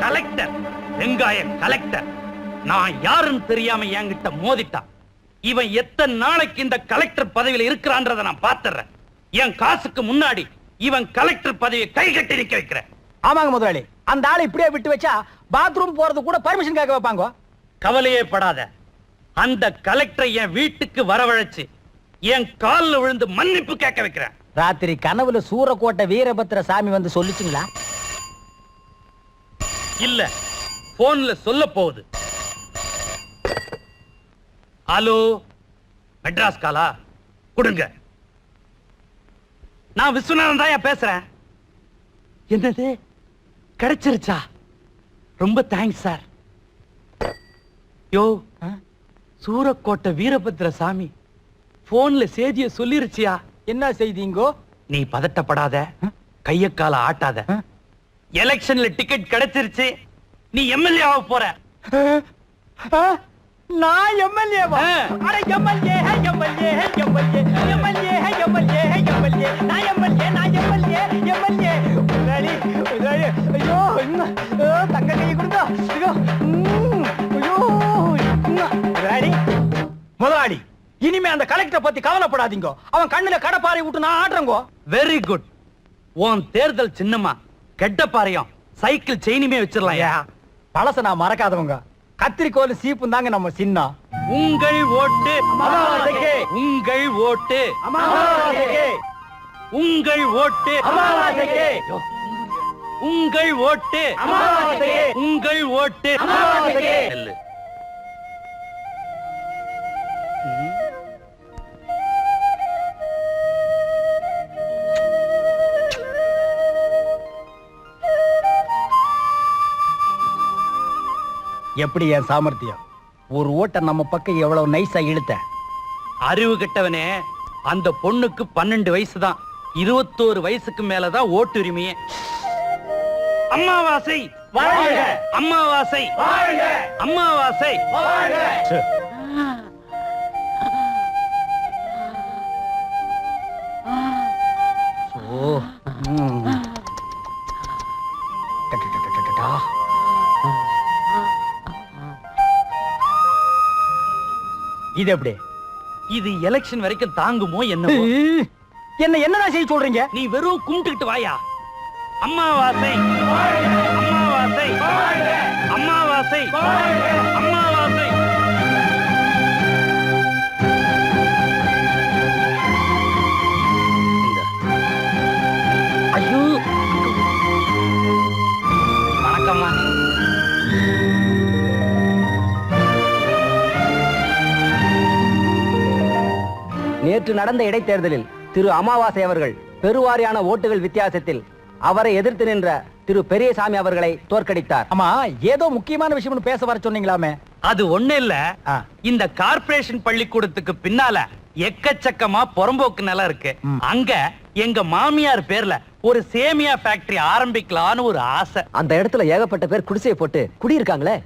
Collector, வெங்காய collector. நான் யாருன்னு தெரியாம என்கிட்ட மோதிட்டான். இவன் எத்தனை நாளைக்கு இந்த கலெக்டர் பதவியில் இருக்கிறான்றத நான் பாத்துறேன். என் காசுக்கு முன்னாடி இவன் கலெக்டர் பதவியை கை கட்டி நிக்க வைக்கிறேன். ஆமாங்க முதலாளி, அந்த ஆளை இப்படியே விட்டு வச்சா பாத்ரூம் போறது கூட பர்மிஷன் கேட்க வைப்பாங்க. கவலையே படாத. அந்த கலெக்டரை என் வீட்டுக்கு வரவழைச்சு என் காலில் விழுந்து மன்னிப்பு கேட்க வைக்கிறேன். ராத்திரி கனவுல சூரக்கோட்டை வீரபத்திர சாமி வந்து சொல்லிச்சுங்களா? இல்ல, போன்ல சொல்ல போகுது. ஹலோ, மெட்ராஸ் காலா கொடுங்க. நான் விஸ்வநாதன் தான் பேசுறேன். என்னது கிடைச்சிருச்சா? ரொம்ப தேங்க்ஸ் சார். யோ, சூரக்கோட்டை வீரபத்திர சாமி போன்ல செய்திய சொல்லிருச்சியா? என்ன செய்திங்கோ? நீ பதட்டப்படாத, கைய கால ஆட்டாத. எலெக்ஷன்ல டிக்கெட் கிடைச்சிருச்சு. நீ எம்எல்ஏ ஆக போற. நான் எம்எல்ஏவா? அட MLA MLA MLA MLA MLA MLA நான் எம்எல்ஏ நான் எம்எல்ஏ எம்எல்ஏ. முதலாளி முதலாளி, ஐயோ தங்க கை கொடுங்க. ஐயோ ஐயோ முதலாளி முதலாளி, இனிமே அந்த கலெக்டர் பத்தி கவலைப்படாதீங்க. அவன் கண்ணுல கடப்பாறை விட்டு நான் ஆடுறேங்கோ. Very good. உன் தேர்தல் சின்னமா கெட்டப்பாறையும் சைக்கிள் செயினுமே வச்சிடலாம். பழச நான் மறக்காதவங்க. கத்திரிக்கோல் சீப்பும் தாங்க நம்ம சின்னம். உங்கள் ஓட்டு உங்கள் ஓட்டு உங்கள் ஓட்டு உங்கள் ஓட்டு உங்கள் ஓட்டு. எப்படி என் சாமர்த்தியம்? ஒரு ஓட்ட நம்ம பக்கம் எவ்வளவு நைஸா இழுத்த. அறிவு கெட்டவனே, அந்த பொண்ணுக்கு 12 வயசு தான். 21 வயசுக்கு மேலதான் ஓட்டு உரிமையே. அம்மாவாசை வாழ்க, அம்மாவாசை வாழ்க, அம்மாவாசை வாழ்க. இது எப்படி? இது எலெக்ஷன் வரைக்கும் தாங்குமோ என்னமோ? என்ன என்னடா செய்ய சொல்றீங்க? நீ வெறும் கும்பிட்டுக்கிட்டு வாயா. அம்மாவாசை அம்மாவாசை அம்மாவாசை அம்மாவாசை. ஐயோ, வணக்கம்மா. நேற்று நடந்த இடைத்தேர்தலில் திரு அமாவாசை அவர்கள் பெருவாரியான ஓட்டுகள் வித்தியாசத்தில் அவரை எதிர்த்து நின்ற திரு பெரியசாமி அவர்களை தோற்கடித்தார். ஆமா, ஏதோ முக்கியமான விஷயம் பேச வர சொன்னீங்களாமே? அது ஒண்ணு இல்ல. இந்த கார்ப்பரேஷன் பள்ளிக்கூடத்துக்கு பின்னால எக்கச்சக்கமா புறம்போக்கு நிலம் இருக்கு. அங்க எங்க மாமியார் பேர்ல ஒரு சேமியா ஃபேக்டரி ஆரம்பிக்கலான்னு ஒரு ஆசை. அந்த இடத்துல ஏகப்பட்ட பேர் குடிசையை போட்டு குடியிருக்காங்களே.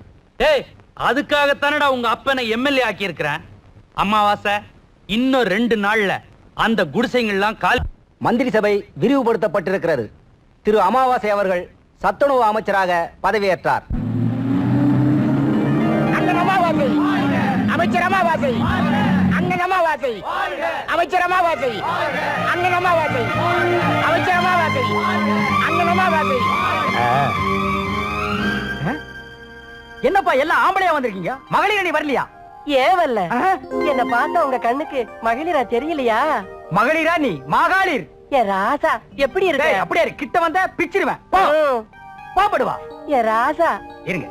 ஏய், அதுக்காகத்தானடா உங்க அப்பனை எம்எல்ஏ ஆக்கி இருக்கிறேன். அம்மாவாசை, இன்னும் 2 நாள்ல அந்த குடிசைகள்லாம் கால். மந்திரி சபை விரிவுபடுத்தப்பட்டிருக்கிறது. திரு அமாவாசை அவர்கள் சத்துணவு அமைச்சராக பதவியேற்றார். அமைச்சர் அமாவாசை, அண்ணன் அமாவாசை, அமைச்சர் அமாவாசை, அண்ணன் அமாவாசை, அமைச்சர் அமாவாசை, அண்ணன் அமாவாசை. என்னப்பா எல்லாம் ஆம்பளையா வந்திருக்கீங்க? மகளிர் அணி வரலையா? ஏவல்ல, என்ன பார்த்தா உங்க கண்ணுக்கு மகளிரா தெரியலையா? மகளிரா? நீ மகளிர். ஏ ராசா, எப்படி இருக்க? அப்படியே கிட்ட வந்த பிச்சிருவேன். பாப்படுவா. ஏ ராசா, இருங்க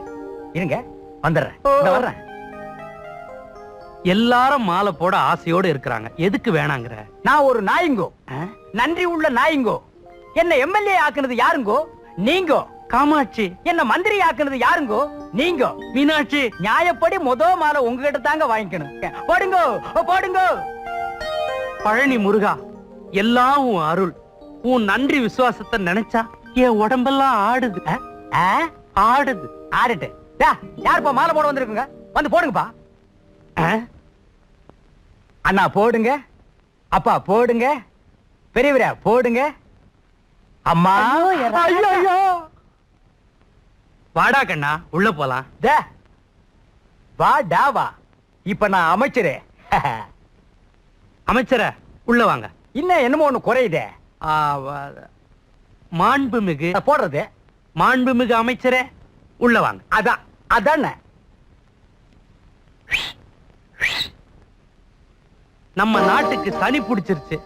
இருங்க, வந்துடுறேன் வர்றேன். எல்லாரும் மாலை போட ஆசையோட இருக்கிறாங்க. எதுக்கு வேணாங்கிற? நான் ஒரு நாயுங்கோ, நன்றி உள்ள நாயுங்கோ. என்ன எம்எல்ஏ ஆக்குனது யாருங்கோ? நீங்கோ. காமாட்சி, என்ன மந்திரி ஆக்குனது யாருங்கோ? நீங்க. மீனாட்சி, நியாயப்படி மாலை உங்ககிட்ட தாங்க வாங்கிக்கணும். போடுங்கோ போடுங்கோ. பழனி முருகா, எல்லாம் உன் அருள். உன் நன்றி விசுவாசத்தை நினைச்சா என் உடம்பெல்லாம் ஆடுது. ஆடுது. ஆடுட்டு. யாருப்பா மாலை போட வந்திருக்குங்க? வந்து போடுங்கப்பா. அண்ணா போடுங்க, அப்பா போடுங்க, பெரியவரா போடுங்க. அம்மா, ஐயோ வாடா கண்ணா உள்ள போலாம். டே, வா டாவா. இப்ப நான் அமைச்சரே. அமைச்சர உள்ள வாங்க. இன்னும் என்னமோ ஒண்ணு குறையுதே. மாண்புமிகு போடுறது. மாண்புமிகு அமைச்சரே உள்ள வாங்க. அதான் அதானே. நம்ம நாட்டுக்கு சனி பிடிச்சிருச்சு.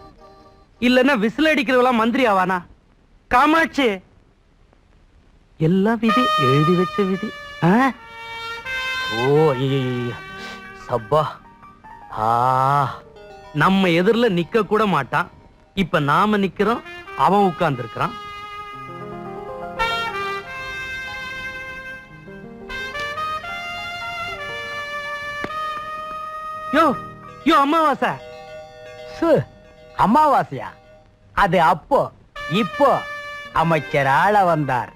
இல்லன்னா விசில் அடிக்கிறவெல்லாம் மந்திரி ஆவானா? காமாட்சி, எல்லாம் விதி, எழுதி வச்ச விதி. ஓ சப்பா. நம்ம எதிரில நிக்க கூட மாட்டான். இப்ப நாம நிக்கிறோம், அவன் உட்கார்ந்து இருக்கிறான். யோ யோ அமாவாசை. அமாவாசையா? அது அப்போ. இப்போ அமைச்சர் ஆள வந்தார்.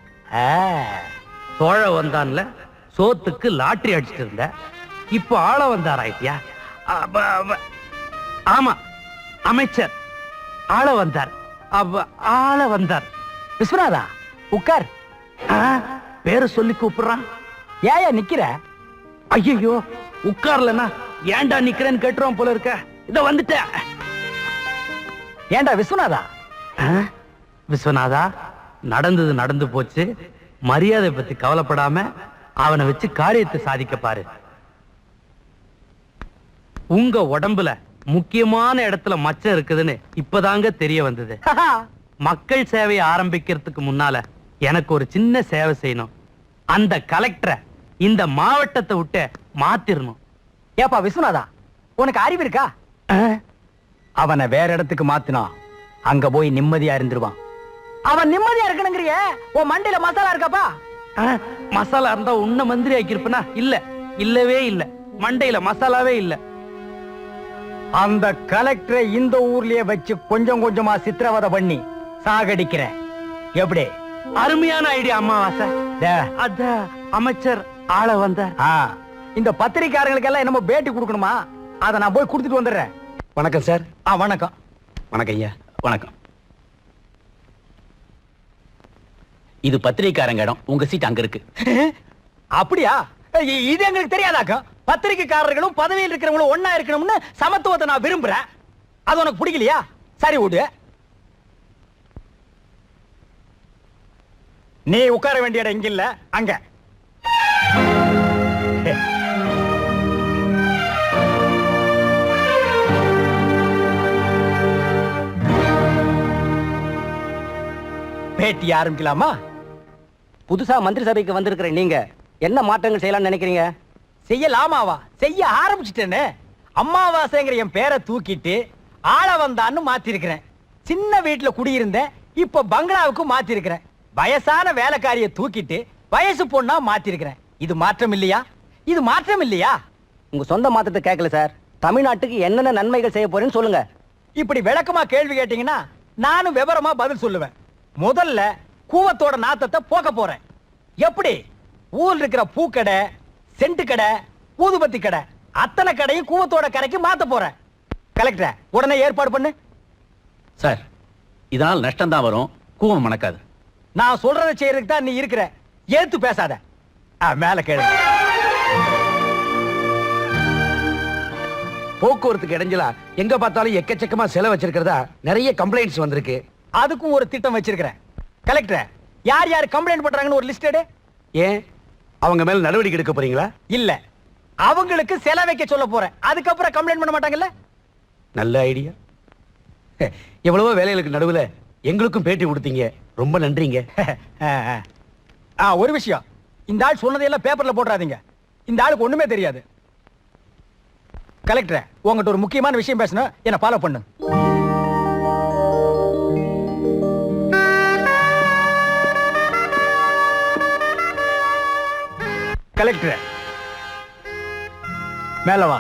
சோழ வந்தான்ல, சோத்துக்கு லாட்டரி அடிச்சிட்டு இருந்த. இப்போ ஆள வந்தார் ஆயிட்டியா? ஆமா, அமைச்சர் ஆள வந்தார். ஆள வந்தார். விஸ்வநாதா, உட்கார். பேரை சொல்லி கூப்பிடுறான். ஏயா நிக்கிற? ஐயோ, உட்கார்லனா ஏன்டா நிக்கிறேன்னு கேட்டுருவான் போல இருக்க. இத வந்துட்டேன். ஏண்டா விஸ்வநாதா? விஸ்வநாதா, நடந்தது நடந்து போச்சு. மரியாதை பத்தி கவலைப்படாம அவனை வச்சு காரியத்தை சாதிக்க பாரு. உங்க உடம்புல முக்கியமான இடத்துல மச்சம் இருக்குதுன்னு இப்பதாங்க தெரிய வந்தது. மக்கள் சேவையை ஆரம்பிக்கிறதுக்கு முன்னால எனக்கு ஒரு சின்ன சேவை செய்யணும். அந்த கலெக்டரை இந்த மாவட்டத்தை விட்டு மாத்திரணும். ஏப்பா விஸ்வநாதா, உனக்கு அறிவு இருக்கா? அவனை வேற இடத்துக்கு மாத்தினா அங்க போய் நிம்மதியா இருந்துருவான். அவன் நிம்மதியா இருக்கணுங்கிறிய உன் மண்டையில மசாலா இருக்காப்பா? மசாலா இருந்தா உன்ன மந்திரி ஆக்கிருப்பனா? இல்ல, இல்லவே இல்ல. மண்டையில மசாலாவே இல்ல. அந்த கலெக்டரை இந்த ஊர்லயே வச்சு கொஞ்சம் கொஞ்சமா சித்திரவதை பண்ணி சாகடிக்கிறேன். எப்படி? அருமையான ஐடியா அம்மாவாசை. அத அமைச்சர் ஆள வந்த. இந்த பத்திரிக்காரங்களுக்கு எல்லாம் என்னமோ பேட்டி கொடுக்கணுமா? அதை நான் போய் கொடுத்துட்டு வந்துடுறேன். வணக்கம் சார். வணக்கம். வணக்கம் ஐயா. வணக்கம். இது பத்திரிக்காரங்க இடம். உங்க சீட் அங்க இருக்கு. அப்படியா? இது எங்களுக்கு தெரியாதாக்கா? பத்திரிக்கைக்காரர்களும் பதவியில் இருக்கிறவங்களும் ஒன்னா இருக்கணும்னு சமத்துவத்தை நான் விரும்புறேன். அது உனக்கு பிடிக்கலையா? சரி விடு. நீ உட்கார வேண்டிய இடம் இங்க இல்ல, அங்க. பேட்டி ஆரம்பிக்கலாமா? புதுசா மந்திரி சபைக்கு வந்திருக்கிற நீங்க என்ன மாற்றங்கள் செய்யலாம்னு நினைக்கிறீங்க? செய்யலாமாவா? செய்ய ஆரம்பிச்சிட்டேன்னு. அம்மாவாசைங்கிற என் பேரை தூக்கிட்டு ஆள வந்தான்னு மாத்திருக்கிறேன். சின்ன வீட்டுல குடியிருந்தேன், இப்ப பங்களாவுக்கு மாத்திருக்கிறேன். வயசான வேலைக்காரிய தூக்கிட்டு வயசு பொண்ணா மாத்திருக்கிறேன். இது மாற்றம் இல்லையா? இது மாற்றம் இல்லையா? உங்க சொந்த மாற்றத்தை கேட்கல சார். தமிழ்நாட்டுக்கு என்னென்ன நன்மைகள் செய்ய போறேன்னு சொல்லுங்க. இப்படி விளக்கமா கேள்வி கேட்டீங்கன்னா நானும் விவரமா பதில் சொல்லுவேன். முதல்ல கூவத்தோட நாத்தத்தை போக்க போறேன். எப்படி? ஊர்ல இருக்கிற பூக்கடை, சென்ட் கடை, ஊதுபத்தி கடை, அத்தனை கடையும் கூவத்தோட கடைக்கு மாத்த போறேன். கலெக்டர், உடனே ஏற்பாடு பண்ணு. சார், இதனால் நஷ்டம் தான் வரும், கூவம் மணக்காது. நான் சொல்றதை செய்யறதுக்கு தான் நீ இருக்கிற. ஏத்து பேசாத. மேல கேளு. போக்குவரத்துக்கு இடைஞ்சலா எங்க பார்த்தாலும் எக்கச்சக்கமா செலவு வச்சிருக்கிறதா நிறைய கம்ப்ளைண்ட்ஸ் வந்திருக்கு. அதுக்கும் ஒரு திட்டம் வச்சிருக்கிறேன். கலெக்டர், யார் யார் கம்ப்ளைண்ட் பண்றாங்கன்னு ஒரு லிஸ்ட் எடு. ஏன் அவங்க மேல நடவடிக்கை எடுக்க போறீங்களா? இல்ல, அவங்களுக்கு செலவு வைக்க சொல்ல போறேன். அதுக்கப்புறம் கம்ப்ளைண்ட் பண்ண மாட்டாங்கல்ல? நல்ல ஐடியா. எவ்வளவோ வேலைகளுக்கு நடுவுல எங்களுக்கும் பேட்டி கொடுத்தீங்க, ரொம்ப நன்றிங்க. ஒரு விஷயம், இந்த ஆள் சொன்னதையெல்லாம் பேப்பர்ல போடுறாதீங்க. இந்த ஆளுக்கு ஒண்ணுமே தெரியாது. கலெக்டர், உங்ககிட்ட ஒரு முக்கியமான விஷயம் பேசணும். என்ன ஃபாலோ பண்ணு. கலெக்டர், மேல வா.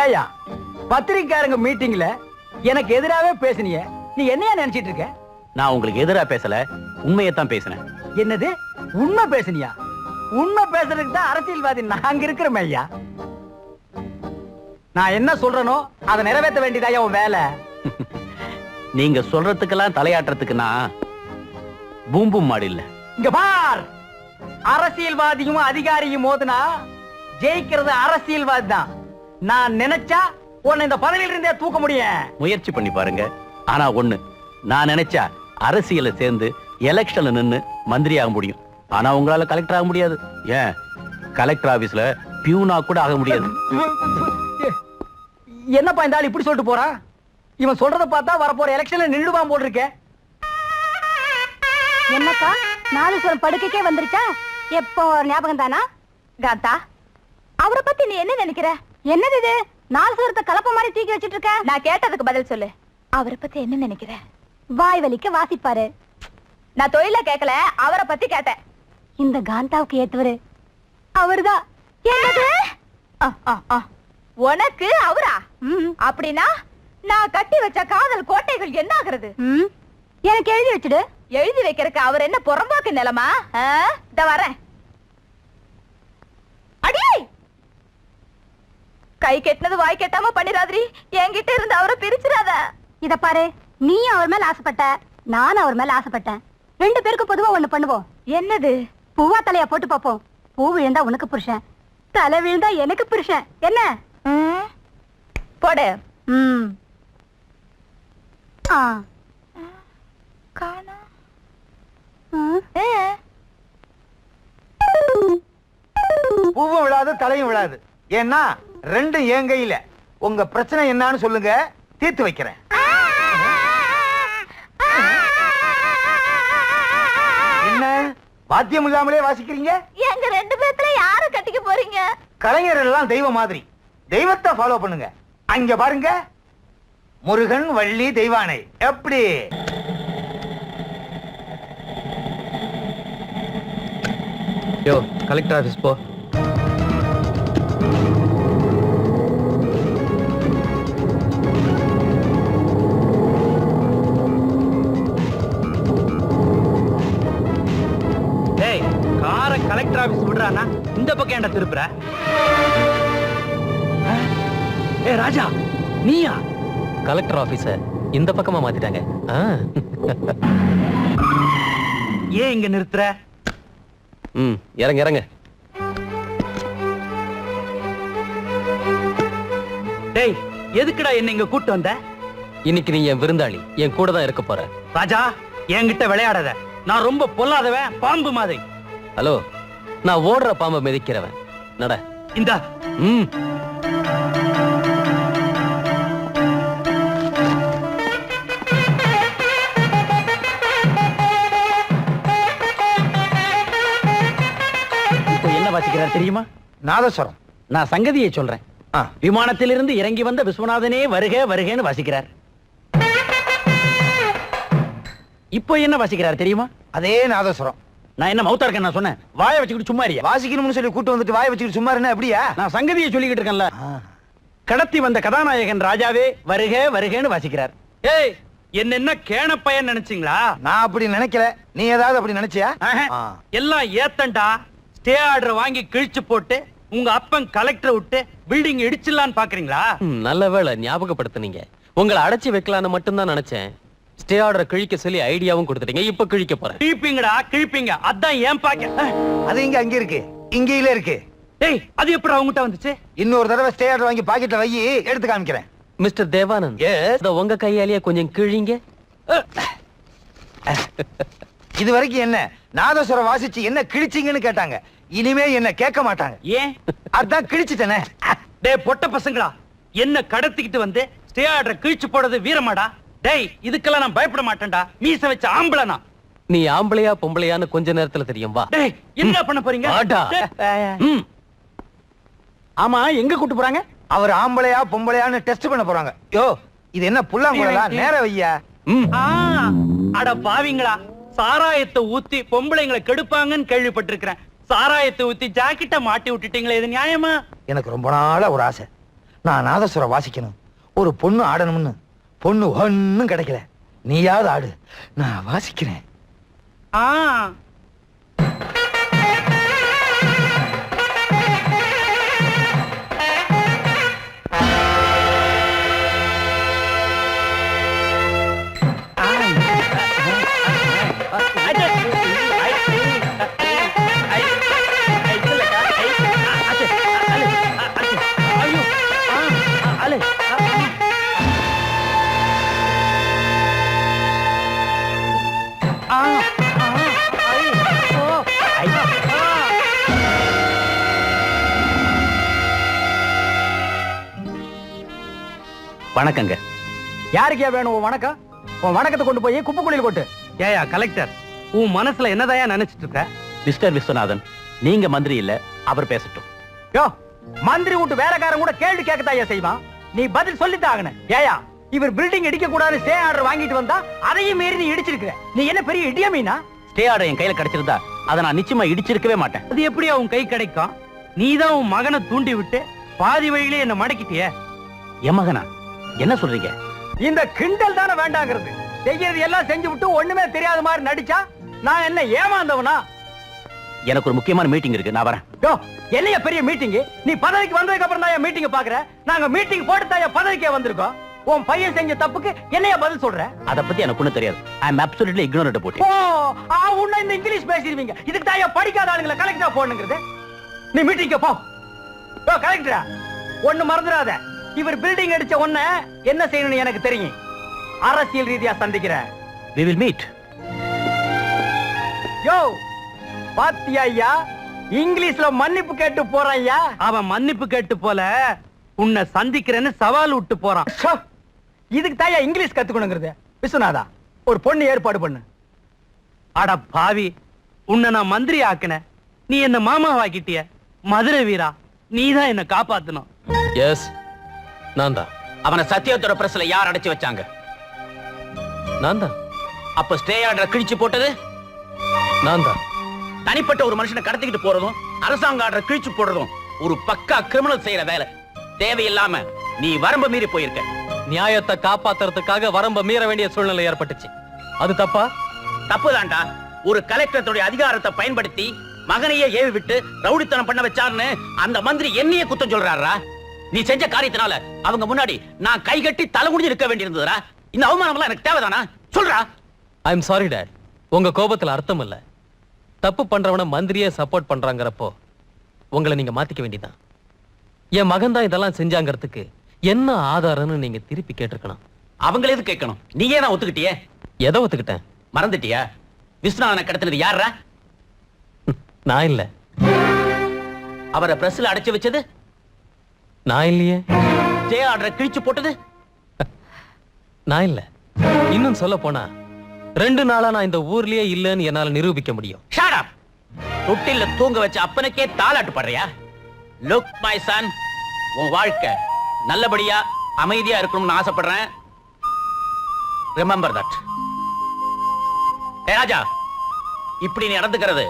ஏயா பத்திரிக்காரங்க மீட்டிங்ல எனக்கு எதிராவே பேசுனிய, நீ என்னையா நினைச்சிட்டு இருக்க? நான் உங்களுக்கு எதிரா பேசல, உண்மையைத்தான் பேசினேன். என்னது உண்மை பேசுனியா? உண்மை பேசுறதுக்கு தான் அரசியல்வாதி நாங்க இருக்கிறோம் ஐயா. நான் என்ன சொல்றேனோ அதை நிறைவேற்ற வேண்டியதாயா உன் வேலை. நீங்க சொல்றதுக்கெல்லாம் தலையாட்டுறதுக்கு நான் பூம்பும் மாடு இல்ல. இங்க பார், அரசியல்வாதியும் அதிகாரியும் மோதுனா ஜெயிக்கிறது அரசியல்வாதி தான். நான் நினைச்சா உன்னை இந்த பதவியில இருந்தே தூக்க முடியும். முயற்சி பண்ணி பாருங்க. ஆனா ஒண்ணு, நான் நினைச்சா அரசியல சேர்ந்து எலெக்ஷன்ல நின்னு மந்திரி ஆக முடியும். ஆனா உங்களால கலெக்டர் ஆக முடியாது. ஏன், கலெக்டர் ஆபீஸ்ல பியூனா கூட ஆக முடியாது. என்னப்பா இந்த ஆள் இப்படி சொல்லிட்டு போறான்? இவன் சொல்றத பார்த்தா வரப்போற எலெக்ஷன்ல நின்றுவான் போல் இருக்கே. என்னக்கா நாதஸ்வரம் படுக்கைக்கே வந்துருச்சா? எப்போ ஒரு ஞாபகம் தானா? காந்தா, அவரை பத்தி நீ என்ன நினைக்கிற? என்னது இது, நாதஸ்வரத்தை கலப்ப மாதிரி தூக்கி வச்சிட்டு இருக்க? நான் கேட்டதுக்கு பதில் சொல்லு. அவரை பத்தி என்ன நினைக்கிற? வாய் வலிக்க வாசிப்பாரு. நான் தொழில கேட்கல, அவரை பத்தி கேட்டேன். இந்த காந்தாவுக்கு ஏத்துவரு அவர்தான். என்னது? உனக்கு அவரா? அப்படின்னா நான் கட்டி வச்ச காதல் கோட்டைகள் என்ன ஆகுறது? எனக்கு எழுதி வச்சுடு. எழுதி வைக்கிறதுக்கு அவர் என்ன புறம்போக்கு நிலமா? இத வரேன். அடி, கை கெட்டினது வாய் கெட்டாம பண்ணிராதிரி. என்கிட்ட இருந்து அவரை பிரிச்சிடாத. இத பாரு, நீ அவர் மேல ஆசைப்பட்ட, நானும் அவர் மேல ஆசைப்பட்டேன். ரெண்டு பேருக்கு பொதுவா ஒண்ணு பண்ணுவோம். என்னது? பூவா தலையா போட்டு பாப்போம். பூ விழுந்தா உனக்கு புருஷன், தலை விழுந்தா எனக்கு புருஷன். என்ன போடு. பூவும் விழாது தலையும் விழாது. ஏன்னா ரெண்டும் என் கையில. உங்க பிரச்சனை என்னன்னு சொல்லுங்க, தீர்த்து வைக்கிறேன். என்ன வாத்தியம் இல்லாமலே வாசிக்கிறீங்க? எங்க ரெண்டு பேத்துல யாரு கட்டிக்க போறீங்க? கலைஞர் எல்லாம் தெய்வம் மாதிரி, தெய்வத்தை ஃபாலோ பண்ணுங்க. அங்க பாருங்க, முருகன் வள்ளி தெய்வானை. எப்படி? யோ, கலெக்டர் ஆபீஸ் போ. டேய், காரை கலெக்டர் ஆபீஸ் விடுறானா இந்த பக்கம் ஏன்டா திருப்புற? ஏய் ராஜா, நீயா? கலெக்டர் ஆபீஸ இந்த பக்கமா மாத்திட்டாங்க. ஏன் இங்க நிறுத்துற? இறங்க இறங்க. டேய், எதுக்குடா என்ன இங்க கூட்டு வந்த? இன்னைக்கு நீ என் விருந்தாளி, என் கூட தான் இருக்க போற. ராஜா, என்கிட்ட விளையாடாத. நான் ரொம்ப பொல்லாதவன், பாம்பு மாதிரி. ஹலோ, நான் ஓடுற பாம்பை மிதிக்கிறவன். நட. இந்த இப்போ என்ன வாசிக்கிறார் தெரியுமா? நாதஸ்வரம். நான் சங்கதியை சொல்றேன். விமானத்திலிருந்து இறங்கி வந்த விஸ்வநாதனே வருக வருகன்னு வாசிக்கிறார். இப்போ என்ன வாசிக்கிறார் தெரியுமா? அதே நாதஸ்வரம். நான் என்ன மௌத்தா இருக்கேன் நான் சொன்னேன்? வாயை வச்சுக்கிட்டு சும்மா இருக்கியா? வாசிக்கணும்னு சொல்லி கூட்டு வந்துட்டு வாயை வச்சுக்கிட்டு சும்மா இருந்தா எப்படியா? நான் சங்கதியை சொல்லிக்கிட்டு இருக்கேன்ல. கடத்தி வந்த கதாநாயகன் ராஜாவே வருக வருகன்னு வாசிக்கிறார். ஏய், என்ன கேணப்பையன் நினைச்சீங்களா? நான் அப்படி நினைக்கல. நீ ஏதாவது அப்படி நினைச்சியா? எல்லாம் ஏத்தண்டா. ஸ்டே ஆர்டர் வாங்கி கிழிச்சு போட்டு உங்க அப்பன் கலெக்டர் விட்டு பில்டிங் இடிச்சிடலான்னு பாக்குறீங்களா? நல்ல வேளை ஞாபகப்படுத்துனீங்க. உங்களை அடைச்சி வைக்கலான்னு மட்டும்தான் நினைச்சேன். ஸ்டே ஆர்டர் கிழிக்க சொல்லி ஐடியாவும் கொடுத்துட்டீங்க. இப்ப கிழிக்க போறேன். கிழிப்பீங்கடா, கிழிப்பீங்க. அதான் ஏன் பாக்க. அது இங்க அங்க இருக்கு, இங்கேயில இருக்கு. ஏய், அது எப்படி அவங்ககிட்ட வந்துச்சு? இன்னொரு தடவை ஸ்டே ஆர்டர் வாங்கி பாக்கெட்ல வை, எடுத்து காமிக்கிறேன். மிஸ்டர் தேவானந்த், இத உங்க கையாலேயே கொஞ்சம் கிழிங்க. இது வரைக்கும் என்ன நாதஸ்வரம் வாசிச்சு என்ன கிழிச்சிங்கன்னு கேட்டாங்க. இனிமே என்ன கேட்க மாட்டாங்க. ஏன்? அதான் கிழிச்சிட்டேனே. டேய் பொட்ட பசங்களா, என்ன கடத்திக்கிட்டு வந்து ஸ்டே ஆர்டர் கிழிச்சு போடுறது வீரமாடா? டேய், இதுக்கெல்லாம் நான் பயப்பட மாட்டேன்டா. மீச வச்ச ஆம்பளனா. நீ ஆம்பளையா பொம்பளையான்னு கொஞ்ச நேரத்துல தெரியும். வா. டேய், என்ன பண்ண போறீங்க? வாடா. ஆமா, எங்க கூட்டு போறாங்க? அவர் ஆம்பளையா பொம்பளையான்னு டெஸ்ட் பண்ண போறாங்க. யோ, இது என்ன புல்லாங்குழலா? நேர வையா. அட பாவிங்களா, சாராயத்தை ஊத்தி பொம்பளைங்களை கெடுப்பாங்கன்னு கேள்விப்பட்டிருக்கிறேன். சாராயத்தை ஊத்தி ஜாக்கெட்டை மாட்டி விட்டுட்டீங்களே, இது நியாயமா? எனக்கு ரொம்ப நாளா ஒரு ஆசை. நான் நாதஸ்வரம் வாசிக்கணும், ஒரு பொண்ணு ஆடணும்னு. பொண்ணு ஒன்னும் கிடைக்கல. நீயாவது ஆடு, நான் வாசிக்கிறேன். ஆ வணக்கங்க. யாருக்கே வேணும் உன் வணக்கம்? உன் வணக்கத்தை கொண்டு போய் குப்பைக்குழியில் கொட்டு. ஏயா கலெக்டர், உன் மனசுல என்னதாயா நினைச்சிட்டு இருக்க? மிஸ்டர் விஸ்வநாதன், நீங்க மந்திரி இல்ல, அவர் பேசட்டும். யோ, மந்திரி வீட்டு வேலைக்காரன் கூட கேள்வி கேட்கத்தாயா செய்வான். நீ பதில் சொல்லித்தான் ஆகணும். ஏயா, இவர் பில்டிங் இடிக்க கூடாது ஸ்டே ஆர்டர் வாங்கிட்டு வந்தா அதையும் மீறி நீ இடிச்சிருக்கிற. நீ என்ன பெரிய இடியமீனா? ஸ்டே ஆர்டர் என் கையில கிடைச்சிருந்தா அதை நான் நிச்சயமா இடிச்சிருக்கவே மாட்டேன். அது எப்படி உன் கை கிடைக்கும்? நீதான் உன் மகனை தூண்டி விட்டு பாதி வழியிலே என்ன மடக்கிட்டியே. என் மகனா? என்ன சொல்றீங்க? இந்த கிண்டல் தானே வேண்டாங்கிறது. செய்யறது எல்லாம் செஞ்சு விட்டு ஒண்ணுமே தெரியாத மாதிரி நடிச்சா நான் என்ன ஏமாந்தவனா? எனக்கு ஒரு முக்கியமான மீட்டிங் இருக்கு, நான் வரேன். யோ, என்னைய பெரிய மீட்டிங்? நீ பதவிக்கு வந்ததுக்கு அப்புறம் தான் மீட்டிங் பாக்குற. நாங்க மீட்டிங் போட்டு தான் பதவிக்கே வந்திருக்கோம். உன் பையன் செஞ்ச தப்புக்கு என்னைய பதில் சொல்ற? அத பத்தி எனக்கு ஒண்ணும் தெரியாது. I am absolutely ignorant about oh, it. உன்ன இந்த இங்கிலீஷ் பேசிடுவீங்க. இதுக்கு தான் படிக்காத ஆளுங்களை கலெக்டரா போடணுங்கிறது. நீ மீட்டிங்க்கு போ. ஓ கலெக்டரா, ஒண்ணு மறந்துடாத. இவர் பில்டிங் அடிச்ச உன்ன என்ன செய்யணும்னு எனக்கு தெரியும். அரசியல் ரீதியா சந்திக்கிறேன். We will meet. யோ, பாத்தியா ஐயா, இங்கிலீஷ்ல மன்னிப்பு கேட்டு போறான் ஐயா. அவன் மன்னிப்பு கேட்டு போல, உன்னை சந்திக்கிறேன்னு சவால் விட்டு போறான். ச்சோ, இதுக்கு தாயா இங்கிலீஷ் கத்துக்கணுங்கிறது. விஸ்வநாதா, ஒரு பொண்ணு ஏற்பாடு பண்ணு. அட பாவி, உன்னை நான் மந்திரி ஆக்கின, நீ என்ன மாமாவாக்கிட்டிய. மதுரை வீரா, நீதான் என்ன காப்பாத்தணும். எஸ், நான் தான். அவனை சத்தியத்தோட பிரஸ்ல யார் அடைச்சு வச்சாங்க? நான் தான். அப்ப ஸ்டே ஆர்டர் கிழிச்சு போட்டது நான் தான். தனிப்பட்ட ஒரு மனுஷனை கடத்திக்கிட்டு போறதும் அரசாங்க ஆர்டர் கிழிச்சு போடுறதும் ஒரு பக்கா கிரிமினல் செய்யற வேலை. தேவையில்லாம நீ வரம்பு மீறி போயிருக்க. நியாயத்தை காப்பாத்துறதுக்காக வரம்ப மீற வேண்டிய சூழ்நிலை ஏற்பட்டுச்சு. அது தப்பா? தப்புதான்டா. ஒரு கலெக்டருடைய அதிகாரத்தை பயன்படுத்தி மகனையே ஏவி விட்டு ரவுடித்தனம் பண்ண வச்சாருன்னு அந்த மந்திரி என்னையே குத்தம் சொல்றாரா? நீ செஞ்ச காரியத்தினால அவங்க முன்னாடி நான் கை கட்டி தலை குனிஞ்சு இருக்க வேண்டியிருந்ததுடா. இந்த அவமானம்லாம் எனக்கு தேவைதானா? சொல்றா. I am sorry dot. உங்க கோபத்துல அர்த்தம் இல்ல. தப்பு பண்றவன மந்திரியே சப்போர்ட் பண்றாங்கறப்போ உங்களை நீங்க மாத்திக்க வேண்டியதான். என் மகன் தான் இதெல்லாம் செஞ்சாங்கிறதுக்கு என்ன ஆதாரம்னு நீங்க திருப்பி கேட்டிருக்கணும். அவங்கள எது கேட்கணும்? நீ ஏன் ஒத்துக்கிட்டியே? எதை ஒத்துக்கிட்டேன்? மறந்துட்டியா? விஸ்வநாதனை கடத்தினது யாரா? நான் இல்ல. அவரை பிரஸ்ல அடைச்சு வச்சது நான் இல்லையே. ஸ்டே ஆர்டர் கிழிச்சு போட்டது நான் இல்ல. இன்னும் சொல்ல போனா 2 நாளா நான் இந்த ஊர்லயே இல்லன்னு என்னால நிரூபிக்க முடியும். Shut up. தொட்டில்ல தூங்க வச்ச அப்பனுக்கே தாலாட்டு படுறியா? லுக் மை சன், உன் வாழ்க்கை நல்லபடியா அமைதியா இருக்கணும்னு ஆசைப்படுறேன். Remember that. ராஜா, இப்படி நீ நடந்துக்கிறது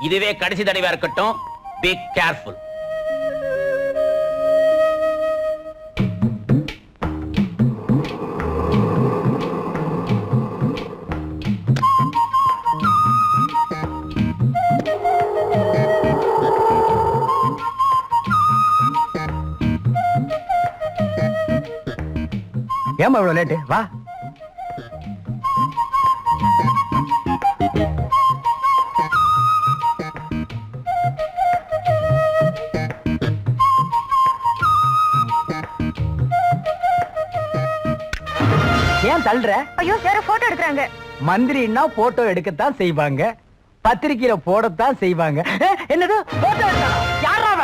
இதுவே கடைசி தடவையா இருக்கட்டும். Be careful. ஏமா இவ்வளவு லேட்டு? வா. ஏன் தள்ளுற? ஐயோ, யாரோ போட்டோ எடுக்கிறாங்க. மந்திரின்னா போட்டோ எடுக்கத்தான் செய்வாங்க, பத்திரிக்கையில போடத்தான் செய்வாங்க. என்னது போட்டோ எடுத்தா? யாராவ?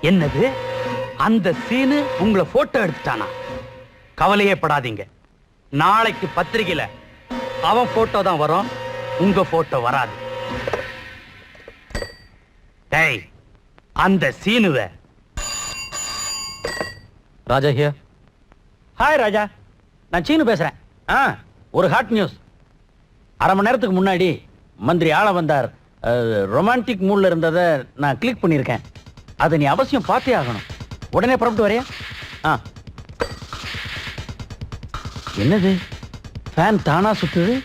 என்னது? அந்த சீனு உங்களை போட்டோ எடுத்துட்டானா? கவலையே படாதீங்க. நாளைக்கு பத்திரிகையில அவன் போட்டோ தான் வரும், உங்க போட்டோ வராது. டேய், அந்த சீனுவை. ராஜா ஹியர். ஹாய் ராஜா, நான் சீனு பேசுறேன். ஒரு ஹாட் நியூஸ். அரை மணி நேரத்துக்கு முன்னாடி மந்திரி ஆள வந்தார் ரொமான்டிக் மூட்ல இருந்ததை நான் கிளிக் பண்ணியிருக்கேன். அதை நீ அவசியம் பார்த்தே ஆகணும். உடனே புறப்பட்டு வரையா? என்னது ஃபேன் தானா சுத்துது?